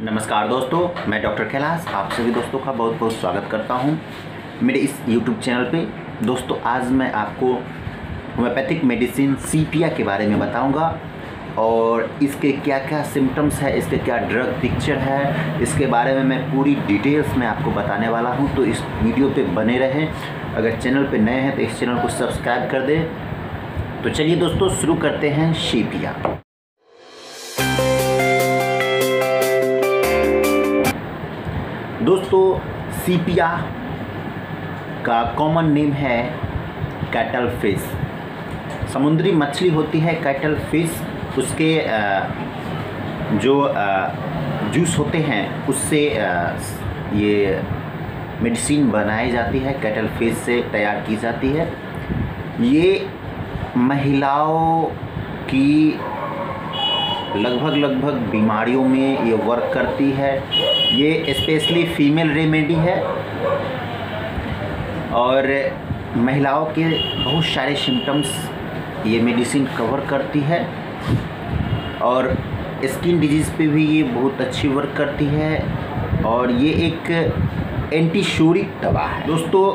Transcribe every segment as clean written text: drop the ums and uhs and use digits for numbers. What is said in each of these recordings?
नमस्कार दोस्तों, मैं डॉक्टर कैलाश आप सभी दोस्तों का बहुत बहुत स्वागत करता हूं मेरे इस YouTube चैनल पे। दोस्तों आज मैं आपको होम्योपैथिक मेडिसिन सीपिया के बारे में बताऊंगा और इसके क्या क्या सिम्टम्स है, इसके क्या ड्रग पिक्चर है, इसके बारे में मैं पूरी डिटेल्स में आपको बताने वाला हूं। तो इस वीडियो पे बने रहें। अगर चैनल पे नए हैं तो इस चैनल को सब्सक्राइब कर दें। तो चलिए दोस्तों शुरू करते हैं सीपिया। दोस्तों सीपिया का कॉमन नेम है कैटल फिश। समुद्री मछली होती है कैटल फिश। उसके जो जूस होते हैं उससे ये मेडिसिन बनाई जाती है, कैटल फिश से तैयार की जाती है। ये महिलाओं की लगभग बीमारियों में ये वर्क करती है। ये स्पेशली फीमेल रेमेडी है और महिलाओं के बहुत सारे सिम्टम्स ये मेडिसिन कवर करती है और स्किन डिजीज़ पे भी ये बहुत अच्छी वर्क करती है और ये एक एंटीशोरिक दवा है। दोस्तों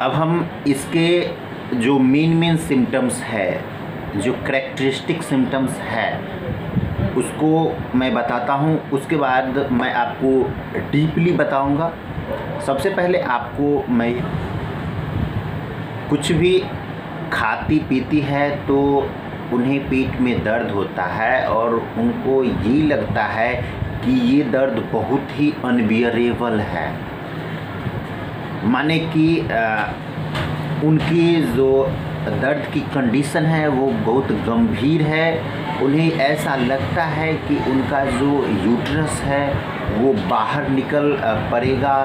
अब हम इसके जो मेन सिम्टम्स है, जो करैक्टरिस्टिक सिम्टम्स है उसको मैं बताता हूँ। उसके बाद मैं आपको डीपली बताऊँगा। सबसे पहले आपको मैं कुछ भी खाती पीती है तो उन्हें पेट में दर्द होता है और उनको ये लगता है कि ये दर्द बहुत ही अनबियरेबल है, माने कि उनकी जो दर्द की कंडीशन है वो बहुत गंभीर है। उन्हें ऐसा लगता है कि उनका जो यूट्रस है वो बाहर निकल पड़ेगा।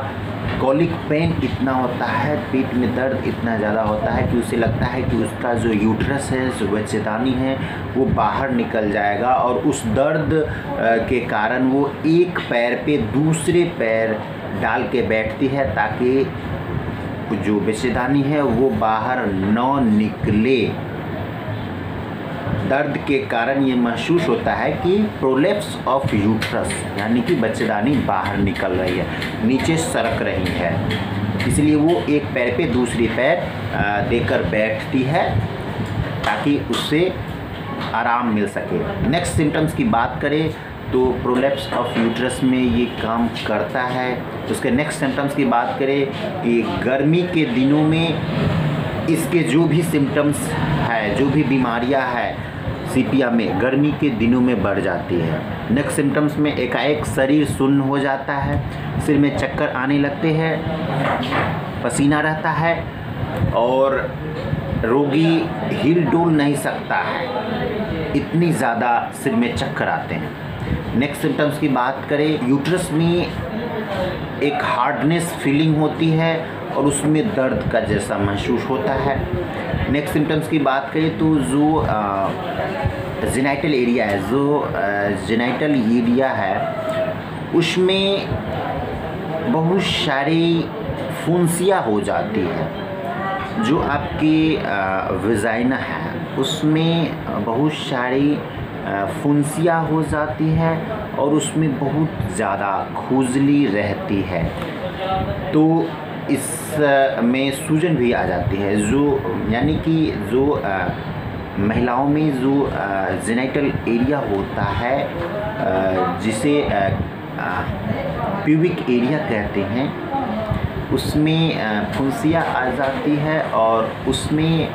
कॉलिक पेन इतना होता है, पेट में दर्द इतना ज़्यादा होता है कि उसे लगता है कि उसका जो यूट्रस है, जो बच्चेदानी है वो बाहर निकल जाएगा और उस दर्द के कारण वो एक पैर पे दूसरे पैर डाल के बैठती है ताकि जो बच्चेदानी है वो बाहर न निकले। दर्द के कारण ये महसूस होता है कि प्रोलेप्स ऑफ यूट्रस, यानी कि बच्चेदानी बाहर निकल रही है, नीचे सरक रही है, इसलिए वो एक पैर पे दूसरी पैर देकर बैठती है ताकि उससे आराम मिल सके। नेक्स्ट सिम्टम्स की बात करें तो प्रोलेप्स ऑफ यूट्रस में ये काम करता है। उसके नेक्स्ट सिम्टम्स की बात करें कि गर्मी के दिनों में इसके जो भी सिम्टम्स है, जो भी बीमारियां हैं सीपिया में गर्मी के दिनों में बढ़ जाती है। नेक्स्ट सिम्टम्स में एकाएक शरीर सुन्न हो जाता है, सिर में चक्कर आने लगते हैं, पसीना रहता है और रोगी हिल डुल नहीं सकता है, इतनी ज़्यादा सिर में चक्कर आते हैं। नेक्स्ट सिम्टम्स की बात करें, यूट्रस में एक हार्डनेस फीलिंग होती है और उसमें दर्द का जैसा महसूस होता है। नेक्स्ट सिम्टम्स की बात करें तो जो जेनाइटल एरिया है, जो जेनाइटल एरिया है उसमें बहुत सारी फुंसियाँ हो जाती है। जो आपकी वेजाइना है उसमें बहुत सारी फुंसियाँ हो जाती है और उसमें बहुत ज़्यादा खुजली रहती है, तो इसमें सूजन भी आ जाती है। जो यानी कि जो महिलाओं में जो जेनाइटल एरिया होता है जिसे प्यूबिक एरिया कहते हैं, उसमें फुंसियाँ आ जाती है और उसमें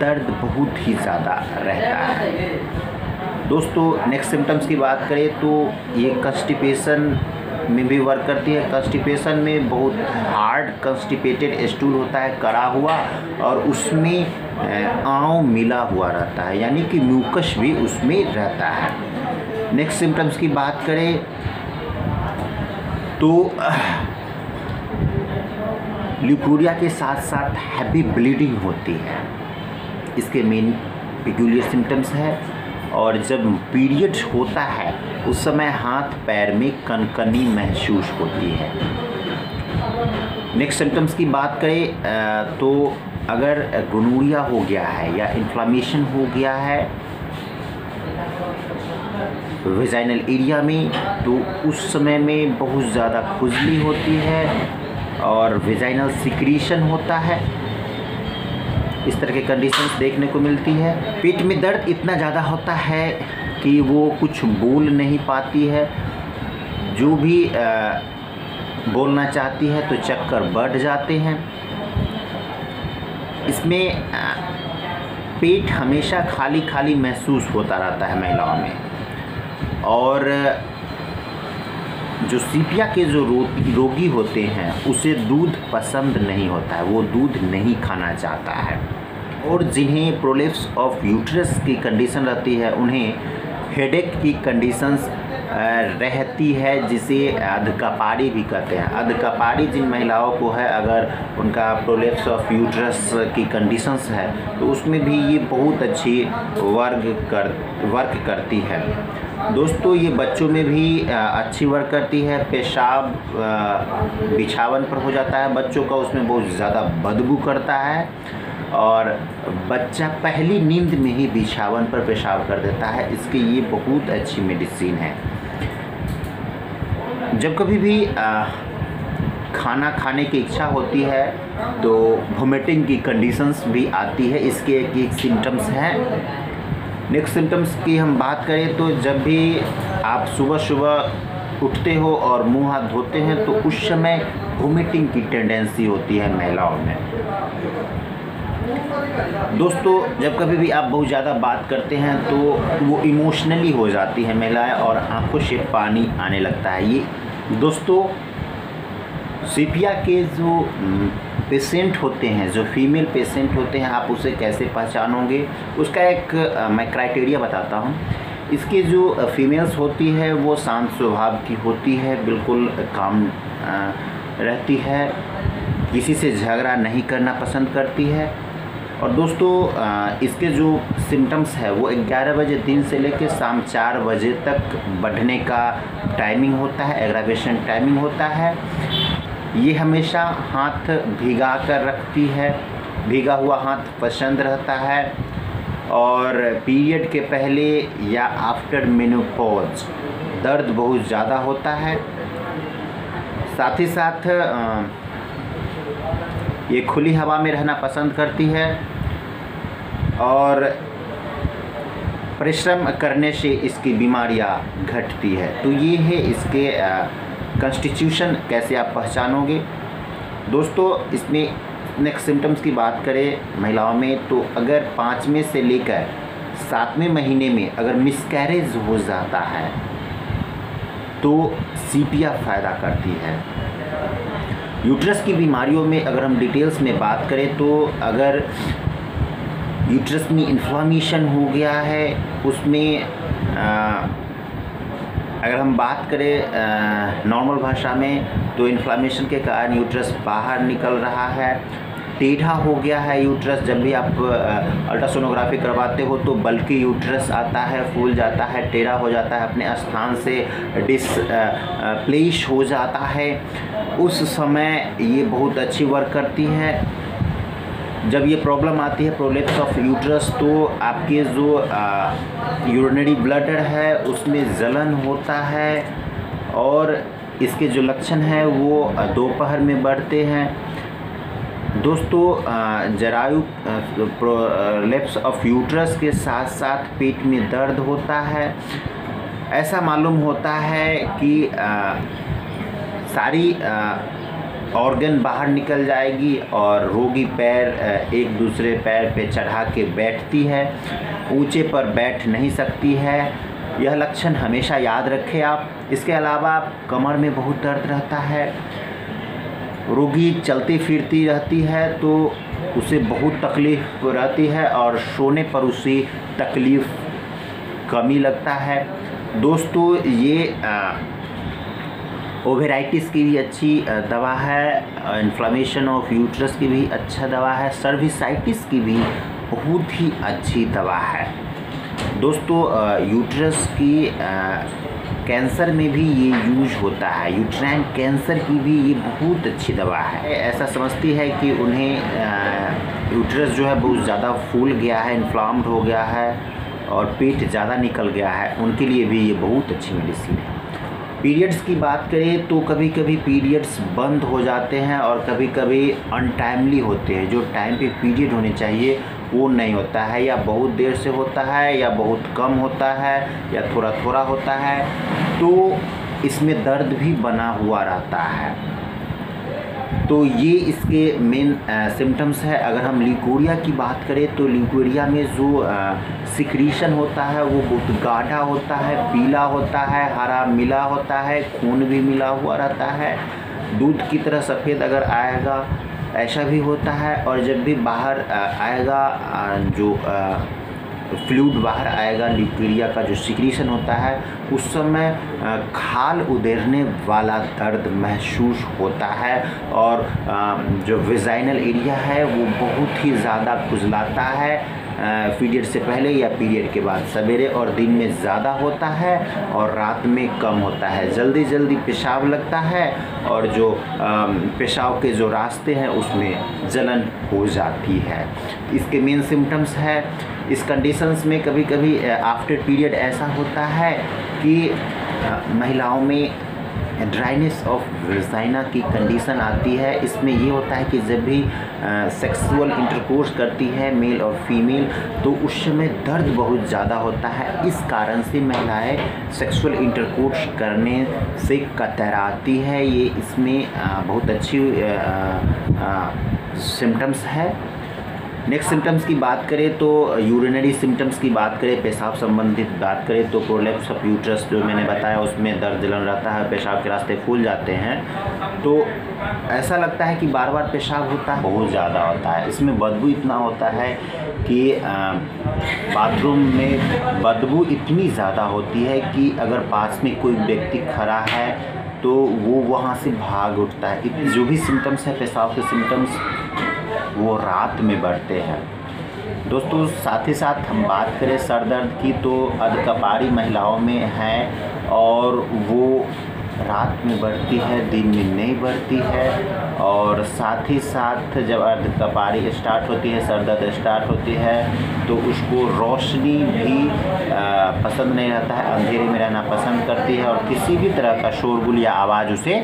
दर्द बहुत ही ज़्यादा रहता है। दोस्तों नेक्स्ट सिम्टम्स की बात करें तो ये कंस्टिपेशन में भी वर्क करती है। कंस्टिपेशन में बहुत हार्ड कंस्टिपेटेड स्टूल होता है, कड़ा हुआ, और उसमें आंव मिला हुआ रहता है, यानी कि म्यूकस भी उसमें रहता है। नेक्स्ट सिम्टम्स की बात करें तो ल्यूकोरिया के साथ साथ हैवी ब्लीडिंग होती है, इसके मेन पेक्यूलियर सिम्टम्स है। और जब पीरियड होता है उस समय हाथ पैर में कनकनी महसूस होती है। नेक्स्ट सिम्टम्स की बात करें तो अगर गोनोरिया हो गया है या इन्फ्लामेशन हो गया है वेजाइनल एरिया में, तो उस समय में बहुत ज़्यादा खुजली होती है और वेजाइनल सिक्रीशन होता है। इस तरह के कंडीशंस देखने को मिलती है। पेट में दर्द इतना ज़्यादा होता है कि वो कुछ बोल नहीं पाती है, जो भी बोलना चाहती है तो चक्कर बढ़ जाते हैं। इसमें पेट हमेशा खाली खाली महसूस होता रहता है महिलाओं में, और जो सीपिया के जो रोगी होते हैं उसे दूध पसंद नहीं होता है, वो दूध नहीं खाना चाहता है। और जिन्हें प्रोलेप्स ऑफ यूट्रस की कंडीशन रहती है उन्हें हेडेक की कंडीशंस रहती है, जिसे अधकपाड़ी भी कहते हैं। अधकपाड़ी जिन महिलाओं को है, अगर उनका प्रोलेप्स ऑफ यूट्रस की कंडीशंस है तो उसमें भी ये बहुत अच्छी वर्क करती है। दोस्तों, ये बच्चों में भी अच्छी वर्क करती है। पेशाब बिछावन पर हो जाता है बच्चों का, उसमें बहुत ज़्यादा बदबू करता है और बच्चा पहली नींद में ही बिछावन पर पेशाब कर देता है। इसकी ये बहुत अच्छी मेडिसिन है। जब कभी भी खाना खाने की इच्छा होती है तो वोमिटिंग की कंडीशंस भी आती है। इसके एक सिम्टम्स हैं। नेक्स्ट सिम्टम्स की हम बात करें तो जब भी आप सुबह सुबह उठते हो और मुंह हाथ धोते हैं तो उस समय वोमिटिंग की टेंडेंसी होती है महिलाओं में। दोस्तों, जब कभी भी आप बहुत ज़्यादा बात करते हैं तो वो इमोशनली हो जाती है महिलाएं और आंखों से पानी आने लगता है। ये दोस्तों, सीपिया के जो पेशेंट होते हैं, जो फीमेल पेशेंट होते हैं, आप उसे कैसे पहचानोंगे उसका एक मैं क्राइटेरिया बताता हूँ। इसकी जो फीमेल्स होती है वो शांत स्वभाव की होती है, बिल्कुल काम रहती है, किसी से झगड़ा नहीं करना पसंद करती है। और दोस्तों, इसके जो सिम्टम्स है वो 11 बजे दिन से लेकर शाम 4 बजे तक बढ़ने का टाइमिंग होता है, एग्रावेशन टाइमिंग होता है। ये हमेशा हाथ भिगा कर रखती है, भीगा हुआ हाथ पसंद रहता है, और पीरियड के पहले या आफ्टर मेनोपॉज दर्द बहुत ज़्यादा होता है। साथ ही साथ ये खुली हवा में रहना पसंद करती है और परिश्रम करने से इसकी बीमारियां घटती है। तो ये है इसके कॉन्स्टिट्यूशन, कैसे आप पहचानोगे। दोस्तों, इसमें नेक्स्ट सिम्टम्स की बात करें महिलाओं में तो अगर 5वें से लेकर 7वें महीने में अगर मिसकैरेज हो जाता है तो सीपिया फ़ायदा करती है। यूट्रस की बीमारियों में अगर हम डिटेल्स में बात करें तो अगर यूट्रस में इन्फ्लामेशन हो गया है, उसमें अगर हम बात करें नॉर्मल भाषा में तो इन्फ्लामेशन के कारण यूट्रस बाहर निकल रहा है, टेढ़ा हो गया है यूट्रस। जब भी आप अल्ट्रासोनोग्राफी करवाते हो तो बल्कि यूट्रस आता है, फूल जाता है, टेढ़ा हो जाता है, अपने स्थान से डिसप्लेस हो जाता है, उस समय ये बहुत अच्छी वर्क करती है। जब ये प्रॉब्लम आती है प्रोलेप्स ऑफ यूट्रस तो आपके जो यूरिनरी ब्लडर है उसमें जलन होता है और इसके जो लक्षण हैं वो दोपहर में बढ़ते हैं। दोस्तों, जरायु प्रोलेप्स ऑफ यूट्रस के साथ साथ पेट में दर्द होता है। ऐसा मालूम होता है कि सारी ऑर्गन बाहर निकल जाएगी और रोगी पैर एक दूसरे पैर पे चढ़ा के बैठती है, ऊंचे पर बैठ नहीं सकती है। यह लक्षण हमेशा याद रखें आप। इसके अलावा कमर में बहुत दर्द रहता है, रोगी चलती फिरती रहती है तो उसे बहुत तकलीफ़ रहती है और सोने पर उसे तकलीफ़ कमी लगता है। दोस्तों, ये ओवेराइटिस की भी अच्छी दवा है, इन्फ्लामेशन ऑफ यूट्रस की भी अच्छा दवा है, सर्विसाइटिस की भी बहुत ही अच्छी दवा है। दोस्तों, यूट्रस की कैंसर में भी ये यूज होता है, यूट्राइन कैंसर की भी ये बहुत अच्छी दवा है। ऐसा समझती है कि उन्हें यूट्रस जो है बहुत ज़्यादा फूल गया है, इन्फ्लाम्ड हो गया है और पेट ज़्यादा निकल गया है, उनके लिए भी ये बहुत अच्छी मेडिसिन है। पीरियड्स की बात करें तो कभी कभी पीरियड्स बंद हो जाते हैं और कभी कभी अनटाइमली होते हैं। जो टाइम पे पीरियड होने चाहिए वो नहीं होता है, या बहुत देर से होता है, या बहुत कम होता है, या थोड़ा थोड़ा होता है, तो इसमें दर्द भी बना हुआ रहता है। तो ये इसके मेन सिम्टम्स है। अगर हम लिकोरिया की बात करें तो लिकोरिया में जो सिक्रीशन होता है वो बहुत गाढ़ा होता है, पीला होता है, हरा मिला होता है, खून भी मिला हुआ रहता है, दूध की तरह सफ़ेद अगर आएगा ऐसा भी होता है। और जब भी बाहर आएगा जो फ्लूइड बाहर आएगा, लिकोरिया का जो सिक्रीशन होता है, उस समय खाल उधेड़ने वाला दर्द महसूस होता है। और जो वेजाइनल एरिया है वो बहुत ही ज़्यादा खुजलाता है। पीरियड से पहले या पीरियड के बाद सवेरे और दिन में ज़्यादा होता है और रात में कम होता है। जल्दी जल्दी पेशाब लगता है और जो पेशाब के जो रास्ते हैं उसमें जलन हो जाती है। इसके मेन सिम्टम्स है। इस कंडीशंस में कभी कभी आफ्टर पीरियड ऐसा होता है कि महिलाओं में ड्राइनेस ऑफ वेजाइना की कंडीशन आती है। इसमें ये होता है कि जब भी सेक्सुअल इंटरकोर्स करती है मेल और फीमेल, तो उस समय दर्द बहुत ज़्यादा होता है। इस कारण से महिलाएं सेक्सुअल इंटरकोर्स करने से कतराती है। ये इसमें बहुत अच्छी सिम्टम्स है। नेक्स्ट सिम्टम्स की बात करें तो यूरिनरी सिम्टम्स की बात करें, पेशाब संबंधित बात करें तो प्रोलैप्स ऑफ यूट्रस जो मैंने बताया उसमें दर्द जलन रहता है, पेशाब के रास्ते फूल जाते हैं, तो ऐसा लगता है कि बार बार पेशाब होता है, बहुत ज़्यादा होता है। इसमें बदबू इतना होता है कि बाथरूम में बदबू इतनी ज़्यादा होती है कि अगर पास में कोई व्यक्ति खड़ा है तो वो वहाँ से भाग उठता है। जो भी सिम्टम्स है पेशाब के सिम्टम्स वो रात में बढ़ते हैं। दोस्तों साथ ही साथ हम बात करें सर दर्द की तो अर्धकपारी महिलाओं में है और वो रात में बढ़ती है, दिन में नहीं बढ़ती है। और साथ ही साथ जब अर्धकपारी स्टार्ट होती है, सर दर्द स्टार्ट होती है, तो उसको रोशनी भी पसंद नहीं रहता है, अंधेरे में रहना पसंद करती है और किसी भी तरह का शोरगुल या आवाज़ उसे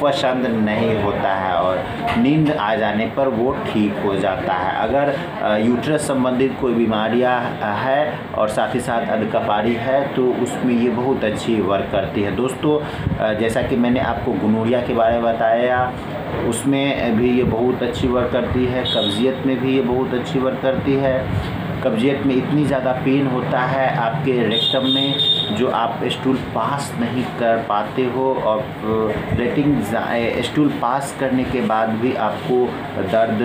पसंद नहीं होता है और नींद आ जाने पर वो ठीक हो जाता है। अगर यूट्रस संबंधित कोई बीमारियां है और साथ ही साथ अर्धकपारी है तो उसमें ये बहुत अच्छी वर्क करती है। दोस्तों जैसा कि मैंने आपको गोनोरिया के बारे में बताया, उसमें भी ये बहुत अच्छी वर्क करती है। कब्जियत में भी ये बहुत अच्छी वर्क करती है। कब्जियत में इतनी ज़्यादा पेन होता है आपके रेक्टम में जो आप स्टूल पास नहीं कर पाते हो और लेटिंग स्टूल पास करने के बाद भी आपको दर्द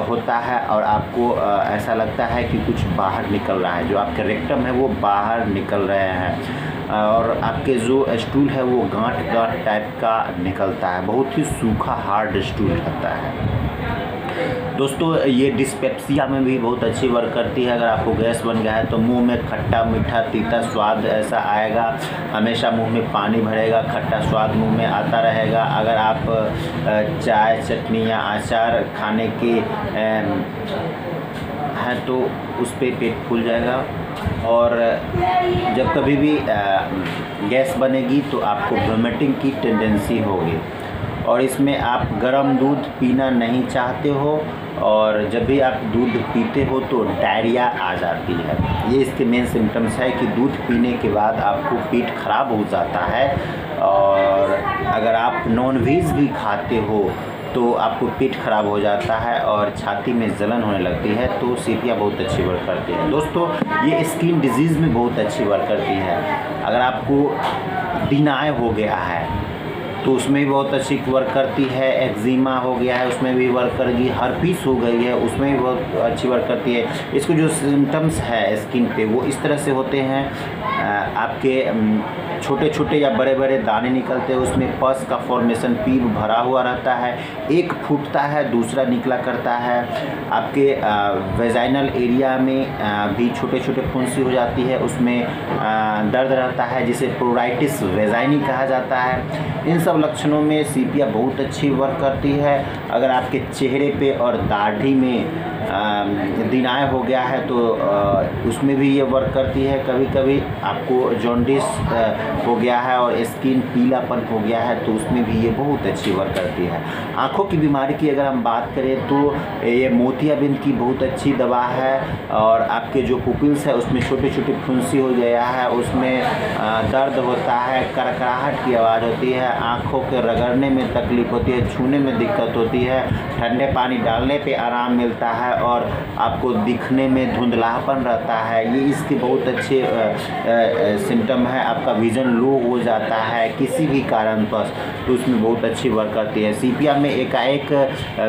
होता है और आपको ऐसा लगता है कि कुछ बाहर निकल रहा है, जो आपके रेक्टम है वो बाहर निकल रहे हैं और आपके जो स्टूल है वो गांठ गांठ टाइप का निकलता है, बहुत ही सूखा हार्ड स्टूल रहता है। दोस्तों ये डिस्पेप्सिया में भी बहुत अच्छी वर्क करती है। अगर आपको गैस बन गया है तो मुंह में खट्टा मीठा तीता स्वाद ऐसा आएगा, हमेशा मुंह में पानी भरेगा, खट्टा स्वाद मुंह में आता रहेगा। अगर आप चाय चटनी या अचार खाने के हैं तो उस पर पेट फूल जाएगा और जब कभी भी गैस बनेगी तो आपको वोमिटिंग की टेंडेंसी होगी और इसमें आप गर्म दूध पीना नहीं चाहते हो और जब भी आप दूध पीते हो तो डायरिया आ जाती है। ये इसके मेन सिम्टम्स है कि दूध पीने के बाद आपको पेट खराब हो जाता है और अगर आप नॉन वेज भी खाते हो तो आपको पेट खराब हो जाता है और छाती में जलन होने लगती है। तो सीपिया बहुत अच्छी वर्क करती है। दोस्तों ये स्किन डिजीज़ में बहुत अच्छी वर्क करती है। अगर आपको डिनाय हो गया है तो उसमें भी बहुत अच्छी वर्क करती है। एक्जिमा हो गया है उसमें भी वर्क करेगी। हर्पीस हो गई है उसमें भी बहुत अच्छी वर्क करती है। इसको जो सिम्टम्स है स्किन पे वो इस तरह से होते हैं, आपके छोटे छोटे या बड़े बड़े दाने निकलते हैं, उसमें पस का फॉर्मेशन पीप भरा हुआ रहता है, एक फूटता है दूसरा निकला करता है। आपके वेजाइनल एरिया में भी छोटे छोटे फुंसी हो जाती है, उसमें दर्द रहता है जिसे प्रोराइटिस वेजाइनी कहा जाता है। इन सब लक्षणों में सीपिया बहुत अच्छी वर्क करती है। अगर आपके चेहरे पे और दाढ़ी में डिनाय हो गया है तो उसमें भी ये वर्क करती है। कभी कभी आपको जॉन्डिस हो गया है और स्किन पीलापन हो गया है तो उसमें भी ये बहुत अच्छी वर्क करती है। आँखों की बीमारी की अगर हम बात करें तो ये मोतियाबिंद की बहुत अच्छी दवा है। और आपके जो पुपिल्स है उसमें छोटी छोटी फुंसी हो गया है, उसमें दर्द होता है, करकराहट की आवाज़ होती है, आँखों के रगड़ने में तकलीफ़ होती है, छूने में दिक्कत होती है, ठंडे पानी डालने पे आराम मिलता है और आपको दिखने में धुंधलापन रहता है। ये इसके बहुत अच्छे सिम्टम है। आपका विज़न लो हो जाता है किसी भी कारणवश तो उसमें बहुत अच्छी वर्क करती है। सीपिया में एकाएक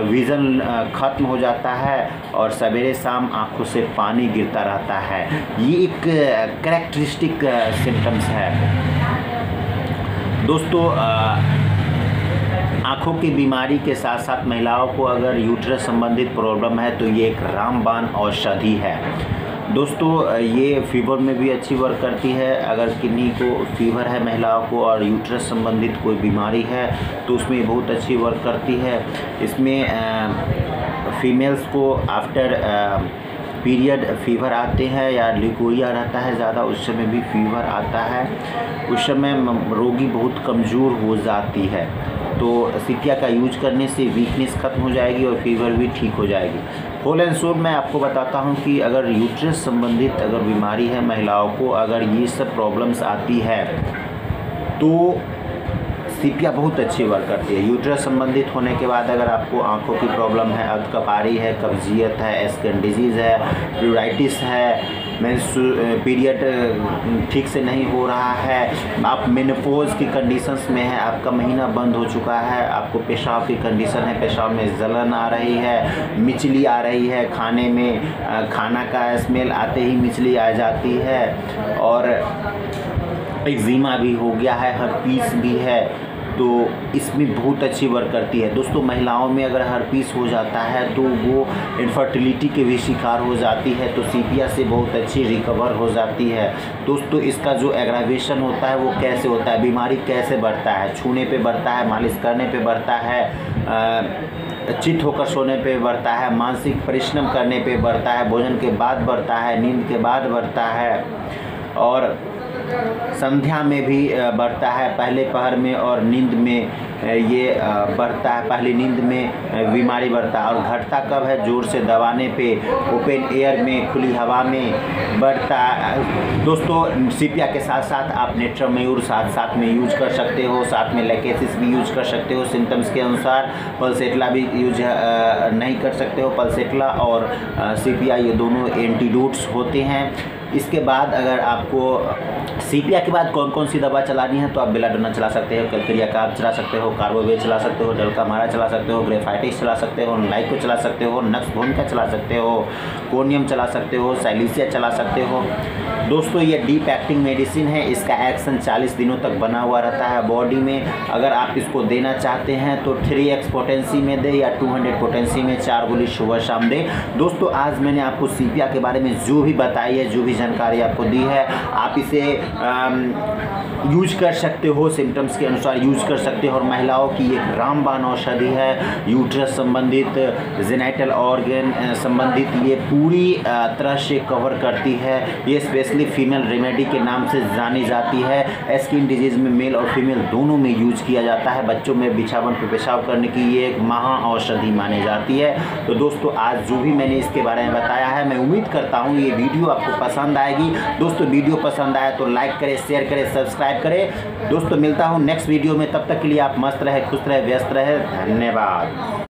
विज़न ख़त्म हो जाता है और सवेरे शाम आँखों से पानी गिरता रहता है। ये एक कैरेक्टरिस्टिक सिम्टम्स है। दोस्तों आँखों की बीमारी के साथ साथ महिलाओं को अगर यूट्रस संबंधित प्रॉब्लम है तो ये एक रामबाण औषधि है। दोस्तों ये फीवर में भी अच्छी वर्क करती है। अगर किडनी को फीवर है महिलाओं को और यूट्रस संबंधित कोई बीमारी है तो उसमें बहुत अच्छी वर्क करती है। इसमें फीमेल्स को आफ्टर पीरियड फीवर आते हैं या लिकोरिया रहता है ज़्यादा, उस समय भी फीवर आता है, उस समय रोगी बहुत कमज़ोर हो जाती है तो सीपिया का यूज करने से वीकनेस ख़त्म हो जाएगी और फीवर भी ठीक हो जाएगी। होल एंड सोल मैं आपको बताता हूं कि अगर यूट्रस संबंधित अगर बीमारी है महिलाओं को, अगर ये सब प्रॉब्लम्स आती है तो सीपिया बहुत अच्छी वर्क करती है। यूट्रस संबंधित होने के बाद अगर आपको आंखों की प्रॉब्लम है, अधकपारी है, कब्जियत है, स्किन डिजीज़ है, यूराइटिस है, पीरियड ठीक से नहीं हो रहा है, आप मेनोपॉज की कंडीशंस में है, आपका महीना बंद हो चुका है, आपको पेशाब की कंडीशन है, पेशाब में जलन आ रही है, मिचली आ रही है, खाने में खाना का स्मेल आते ही मिचली आ जाती है और एक्जिमा भी हो गया है, हर्पीस भी है तो इसमें बहुत अच्छी वर्क करती है। दोस्तों महिलाओं में अगर हर्पीस हो जाता है तो वो इनफर्टिलिटी के भी शिकार हो जाती है तो सीपिया से बहुत अच्छी रिकवर हो जाती है। दोस्तों इसका जो एग्रावेशन होता है वो कैसे होता है, बीमारी कैसे बढ़ता है, छूने पे बढ़ता है, मालिश करने पे बढ़ता है, चित होकर सोने पे बढ़ता है, मानसिक परिश्रम करने पे बढ़ता है, भोजन के बाद बढ़ता है, नींद के बाद बढ़ता है और संध्या में भी बढ़ता है, पहले पहर में और नींद में ये बढ़ता है। पहली नींद में बीमारी बढ़ता है और घटता कब है, जोर से दबाने पे, ओपन एयर में, खुली हवा में बढ़ता है। दोस्तों सीपिया के साथ साथ आप नेट्रामयूर साथ में यूज कर सकते हो, साथ में लैकेसिस भी यूज कर सकते हो सिम्टम्स के अनुसार। पल्सेटला भी यूज नहीं कर सकते हो। पल्सेटला और सीपिया ये दोनों एंटीडोट्स होते हैं। इसके बाद अगर आपको सीपिया के बाद कौन कौन सी दवा चलानी है तो आप बेलाडोना चला सकते हो, कैल्केरिया कार्ब चला सकते हो, कार्बोवेट चला सकते हो, डल्कामारा चला सकते हो, ग्रेफाइटिस चला सकते हो, लाइको चला सकते हो, नक्स भूमिका चला सकते हो, कोनियम चला सकते हो, साइलिसिया चला सकते हो। दोस्तों ये डीप एक्टिंग मेडिसिन है, इसका एक्शन 40 दिनों तक बना हुआ रहता है बॉडी में। अगर आप इसको देना चाहते हैं तो 3x पोटेंसी में दे या 200 पोटेंसी में 4 गोली सुबह शाम दे। दोस्तों आज मैंने आपको सीपिया के बारे में जो भी बताई है, जो भी जानकारी आपको दी है, आप इसे यूज कर सकते हो, सिम्टम्स के अनुसार यूज कर सकते हो और महिलाओं की एक रामबाण औषधि है। यूट्रस संबंधित, जेनाइटल ऑर्गन संबंधित ये पूरी तरह से कवर करती है। ये स्पेशली फीमेल रेमेडी के नाम से जानी जाती है। स्किन डिजीज़ में मेल और फीमेल दोनों में यूज किया जाता है। बच्चों में बिछावन पे पेशाब करने की ये एक महा औषधि मानी जाती है। तो दोस्तों आज जो भी मैंने इसके बारे में बताया है, मैं उम्मीद करता हूँ ये वीडियो आपको पसंद आएगी। दोस्तों वीडियो पसंद आया तो लाइक करें, शेयर करें, सब्सक्राइब करें। दोस्तों मिलता हूँ नेक्स्ट वीडियो में, तब तक के लिए आप मस्त रहे, खुश रहे, व्यस्त रहे। धन्यवाद।